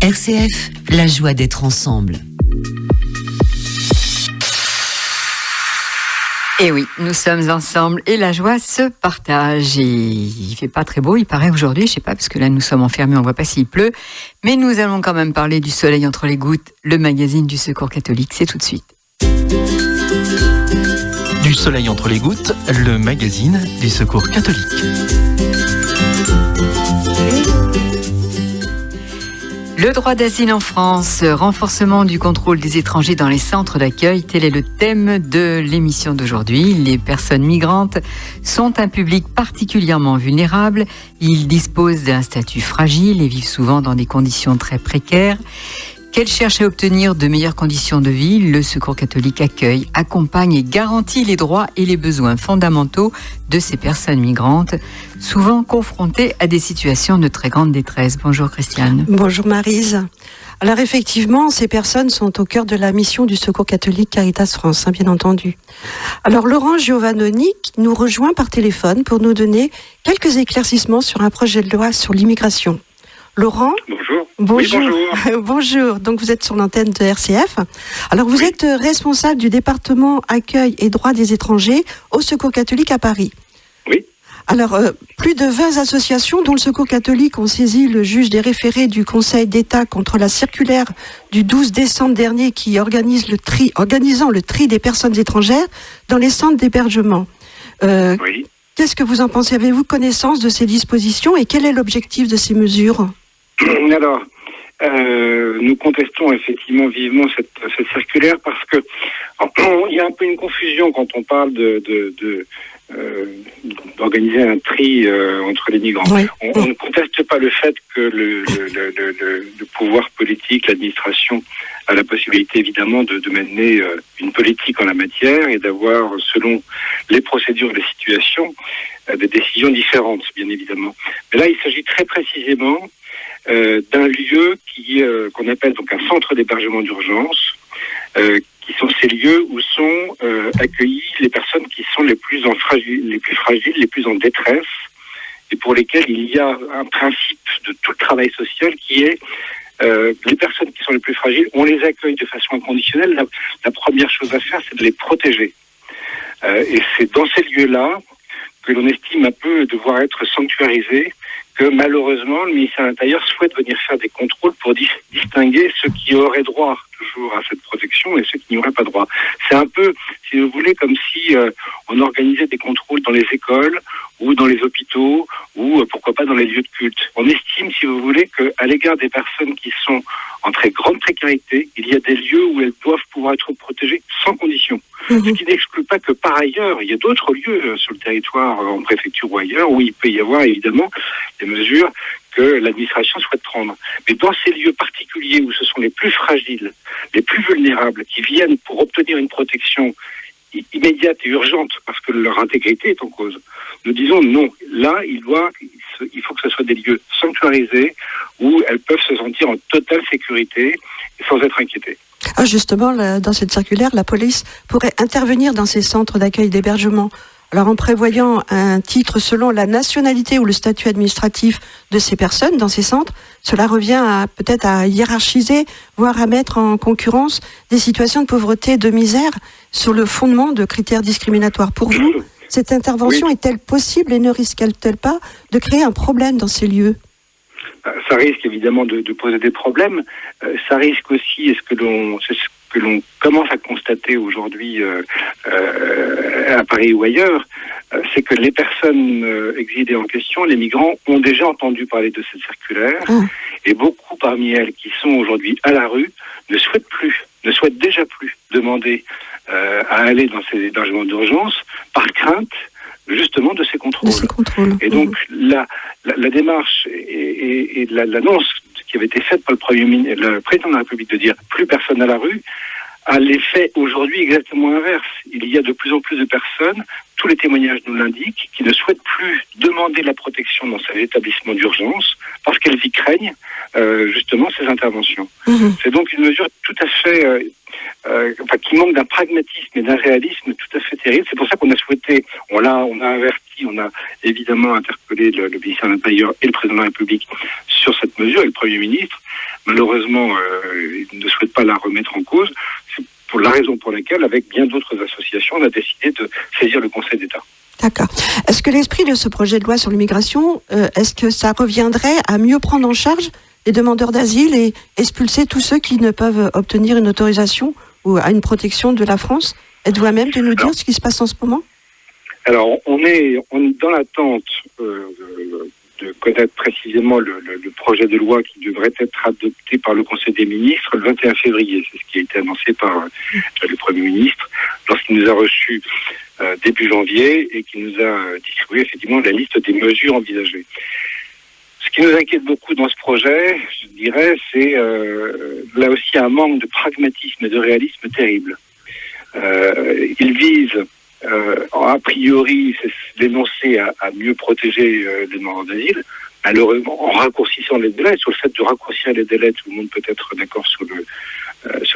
RCF, la joie d'être ensemble. Et oui, nous sommes ensemble et la joie se partage. Et il fait pas très beau, il paraît aujourd'hui, je sais pas, parce que là nous sommes enfermés, on voit pas s'il pleut. Mais nous allons quand même parler du soleil entre les gouttes, le magazine du Secours catholique, c'est tout de suite. Du soleil entre les gouttes, le magazine du Secours catholique. Le droit d'asile en France, renforcement du contrôle des étrangers dans les centres d'accueil, tel est le thème de l'émission d'aujourd'hui. Les personnes migrantes sont un public particulièrement vulnérable. Ils disposent d'un statut fragile et vivent souvent dans des conditions très précaires. Qu'elles cherchent à obtenir de meilleures conditions de vie, le Secours catholique accueille, accompagne et garantit les droits et les besoins fondamentaux de ces personnes migrantes, souvent confrontées à des situations de très grande détresse. Bonjour Christiane. Bonjour Maryse. Alors effectivement, ces personnes sont au cœur de la mission du Secours catholique Caritas France, bien entendu. Alors Laurent Giovannoni nous rejoint par téléphone pour nous donner quelques éclaircissements sur un projet de loi sur l'immigration. Laurent. Bonjour. Bonjour. Oui, bonjour. Bonjour. Donc vous êtes sur l'antenne de RCF. Alors vous êtes responsable du département accueil et droits des étrangers au Secours catholique à Paris. Oui. Alors plus de 20 associations dont le Secours catholique ont saisi le juge des référés du Conseil d'État contre la circulaire du 12 décembre dernier qui organisant le tri des personnes étrangères dans les centres d'hébergement. Oui. Qu'est-ce que vous en pensez? Avez-vous connaissance de ces dispositions et quel est l'objectif de ces mesures? Alors, nous contestons effectivement vivement cette circulaire parce que il y a un peu une confusion quand on parle d'organiser un tri entre les migrants. Oui. On ne conteste pas le fait que le pouvoir politique, l'administration a la possibilité évidemment de mener une politique en la matière et d'avoir, selon les procédures et les situations, des décisions différentes, bien évidemment. Mais là, il s'agit très précisément d'un lieu qu'on appelle donc un centre d'hébergement d'urgence, qui sont ces lieux où sont accueillies les personnes qui sont les plus fragiles, les plus en détresse, et pour lesquelles il y a un principe de tout le travail social qui est les personnes qui sont les plus fragiles, on les accueille de façon inconditionnelle. La première chose à faire, c'est de les protéger. Et c'est dans ces lieux-là que l'on estime un peu devoir être sanctuarisés, que malheureusement le ministère de l'Intérieur souhaite venir faire des contrôles pour distinguer ceux qui auraient droit toujours à cette protection et ceux qui n'y auraient pas droit. C'est un peu, si vous voulez, comme si on organisait des contrôles dans les écoles ou dans les hôpitaux ou pourquoi pas dans les lieux de culte. On estime, si vous voulez, qu'à l'égard des personnes qui sont en très grande précarité, il y a des lieux où elles doivent pouvoir être protégées sans condition. Ce qui n'exclut pas que par ailleurs, il y a d'autres lieux sur le territoire, en préfecture ou ailleurs, où il peut y avoir évidemment des mesures que l'administration souhaite prendre. Mais dans ces lieux particuliers où ce sont les plus fragiles, les plus vulnérables, qui viennent pour obtenir une protection immédiate et urgente parce que leur intégrité est en cause, nous disons non. Là, il faut que ce soit des lieux sanctuarisés où elles peuvent se sentir en totale sécurité et sans être inquiétées. Ah, justement, dans cette circulaire, la police pourrait intervenir dans ces centres d'accueil d'hébergement. Alors, en prévoyant un titre selon la nationalité ou le statut administratif de ces personnes dans ces centres, cela revient peut-être à hiérarchiser, voire à mettre en concurrence des situations de pauvreté et de misère sur le fondement de critères discriminatoires. Pour vous, cette intervention est-elle possible et ne risque-t-elle pas de créer un problème dans ces lieux ? Ça risque évidemment de poser des problèmes. Ça risque aussi, c'est ce que l'on commence à constater aujourd'hui à Paris ou ailleurs, c'est que les personnes exilées en question, les migrants, ont déjà entendu parler de cette circulaire, et beaucoup parmi elles qui sont aujourd'hui à la rue ne souhaitent déjà plus demander à aller dans ces hébergements d'urgence par crainte justement de ces contrôles. Et donc la démarche et l'annonce qui avait été faite par le président de la République de dire plus personne à la rue a l'effet aujourd'hui exactement inverse. Il y a de plus en plus de personnes, tous les témoignages nous l'indiquent, qui ne souhaitent plus demander la protection dans ces établissements d'urgence parce qu'elles y craignent justement ces interventions. C'est donc une mesure tout à fait qui manque d'un pragmatisme et d'un réalisme tout à fait terrible. C'est pour ça qu'on a souhaité, on a averti, on a évidemment interpellé le ministère de l'Intérieur et le président de la République sur cette mesure, et le Premier ministre. Malheureusement, il ne souhaite pas la remettre en cause. C'est pour la raison pour laquelle, avec bien d'autres associations, on a décidé de saisir le Conseil d'État. D'accord. Est-ce que l'esprit de ce projet de loi sur l'immigration, est-ce que ça reviendrait à mieux prendre en charge les demandeurs d'asile et expulser tous ceux qui ne peuvent obtenir une autorisation ou à une protection de la France? Êtes-vous à même de nous dire ce qui se passe en ce moment? Alors, on est dans l'attente de connaître précisément le projet de loi qui devrait être adopté par le Conseil des ministres le 21 février. C'est ce qui a été annoncé par le Premier ministre lorsqu'il nous a reçus début janvier et qui nous a distribué effectivement la liste des mesures envisagées. Ce qui nous inquiète beaucoup dans ce projet, je dirais, c'est là aussi un manque de pragmatisme et de réalisme terrible. Il vise, a priori, c'est l'énoncé à mieux protéger les demandeurs d'asile, malheureusement en raccourcissant les délais. Sur le fait de raccourcir les délais, tout le monde peut être d'accord sur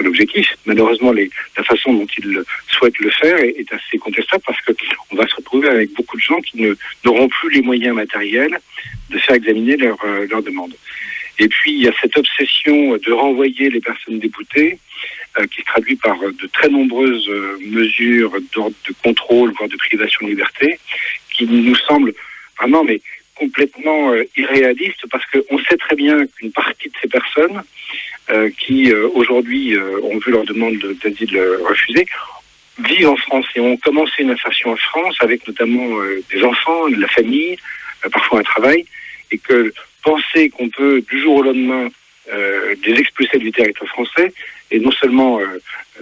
l'objectif. Malheureusement, la façon dont ils souhaitent le faire est assez contestable parce qu'on va se retrouver avec beaucoup de gens qui n'auront plus les moyens matériels de faire examiner leur demande. Et puis, il y a cette obsession de renvoyer les personnes déboutées qui se traduit par de très nombreuses mesures d'ordre de contrôle, voire de privation de liberté, qui nous semblent vraiment complètement irréalistes parce qu'on sait très bien qu'une partie de ces personnes qui aujourd'hui ont vu leur demande d'asile refusée vivent en France et ont commencé une insertion en France avec notamment des enfants, de la famille, parfois un travail, et que penser qu'on peut du jour au lendemain les expulser du territoire français est non seulement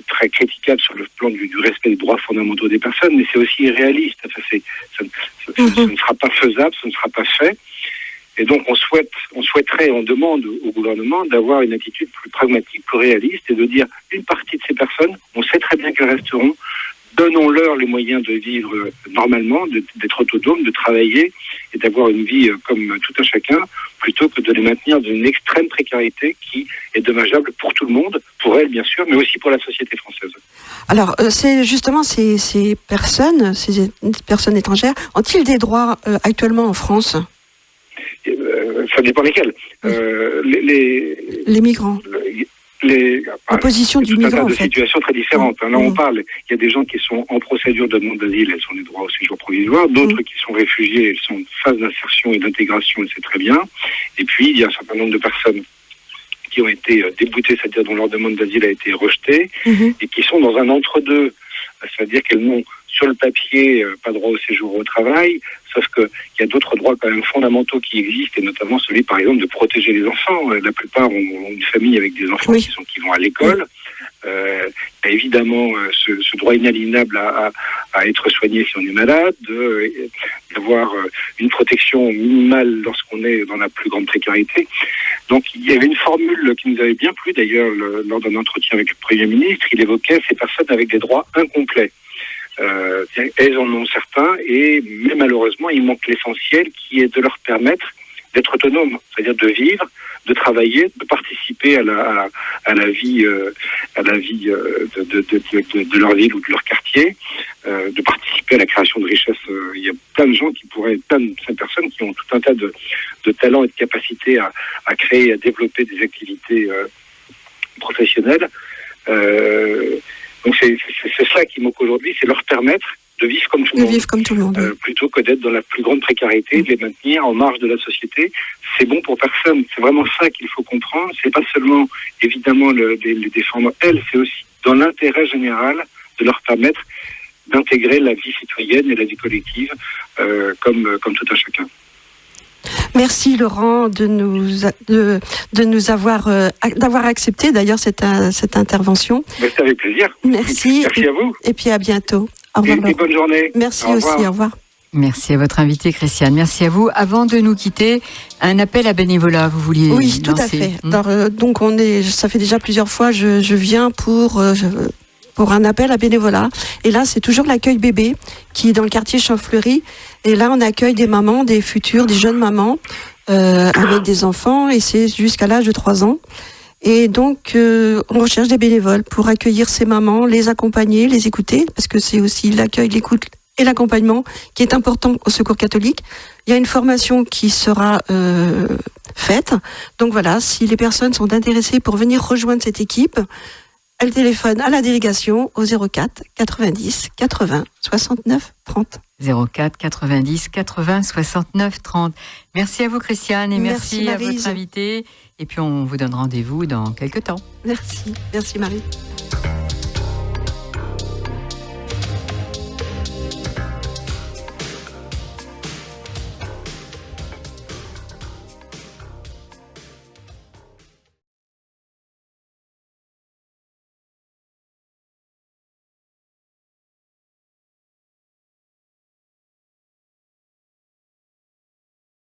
très critiquable sur le plan du respect des droits fondamentaux des personnes, mais c'est aussi irréaliste. Enfin, ce ne sera pas faisable, ce ne sera pas fait. Et donc on demande au gouvernement d'avoir une attitude plus pragmatique, plus réaliste, et de dire une partie de ces personnes, on sait très bien qu'elles resteront, donnons-leur les moyens de vivre normalement, d'être autonomes, de travailler et d'avoir une vie comme tout un chacun, plutôt que de les maintenir dans une extrême précarité qui est dommageable pour tout le monde, pour elles bien sûr, mais aussi pour la société française. Alors, c'est justement ces personnes étrangères, ont-ils des droits actuellement en France ? Ça dépend lesquels. Les migrants. En position du migrant, en fait. Situations très différentes. Là, on parle, il y a des gens qui sont en procédure de demande d'asile, elles sont des droits au séjour provisoire. D'autres qui sont réfugiés, elles sont en phase d'insertion et d'intégration, et c'est très bien. Et puis, il y a un certain nombre de personnes qui ont été déboutées, c'est-à-dire dont leur demande d'asile a été rejetée, et qui sont dans un entre-deux. C'est-à-dire qu'elles n'ont, sur le papier, pas droit au séjour au travail, sauf qu'il y a d'autres droits quand même fondamentaux qui existent, et notamment celui, par exemple, de protéger les enfants. La plupart ont une famille avec des enfants qui vont à l'école. Il y a évidemment ce droit inaliénable à être soigné si on est malade, d'avoir une protection minimale lorsqu'on est dans la plus grande précarité. Donc il y avait une formule qui nous avait bien plu d'ailleurs lors d'un entretien avec le Premier ministre. Il évoquait ces personnes avec des droits incomplets. Elles en ont certains, mais malheureusement il manque l'essentiel qui est de leur permettre d'être autonomes, c'est-à-dire de vivre, de travailler, de participer à la vie de leur ville ou de leur quartier, de participer à la création de richesses. Il y a plein de gens plein de personnes qui ont tout un tas de talents et de capacités à créer, à développer des activités professionnelles. Donc c'est ça qui manque aujourd'hui, c'est leur permettre de vivre comme tout le monde. Plutôt que d'être dans la plus grande précarité, de les maintenir en marge de la société. C'est bon pour personne. C'est vraiment ça qu'il faut comprendre. C'est pas seulement, évidemment, les défendre elles, c'est aussi dans l'intérêt général de leur permettre d'intégrer la vie citoyenne et la vie collective comme tout un chacun. Merci Laurent de nous d'avoir accepté d'ailleurs cette intervention. C'est avec plaisir. Merci. Merci à vous. Et puis à bientôt. Au revoir. Et bonne journée. Merci aussi. Au revoir. Merci à votre invité, Christiane. Merci à vous. Avant de nous quitter, un appel à bénévolat, vous vouliez Oui, tout à fait. Alors, donc ça fait déjà plusieurs fois, je viens pour un appel à bénévolat. Et là, c'est toujours l'accueil bébé qui est dans le quartier Champfleury. Et là, on accueille des mamans, des jeunes mamans avec des enfants, et c'est jusqu'à l'âge de 3 ans. Et donc, on recherche des bénévoles pour accueillir ces mamans, les accompagner, les écouter, parce que c'est aussi l'accueil, l'écoute et l'accompagnement qui est important au Secours catholique. Il y a une formation qui sera faite. Donc voilà, si les personnes sont intéressées pour venir rejoindre cette équipe, elles téléphonent à la délégation au 04 90 80 69 30. 04 90 80 69 30. Merci à vous, Christiane, et merci à votre invité. Et puis on vous donne rendez-vous dans quelques temps. Merci Marie.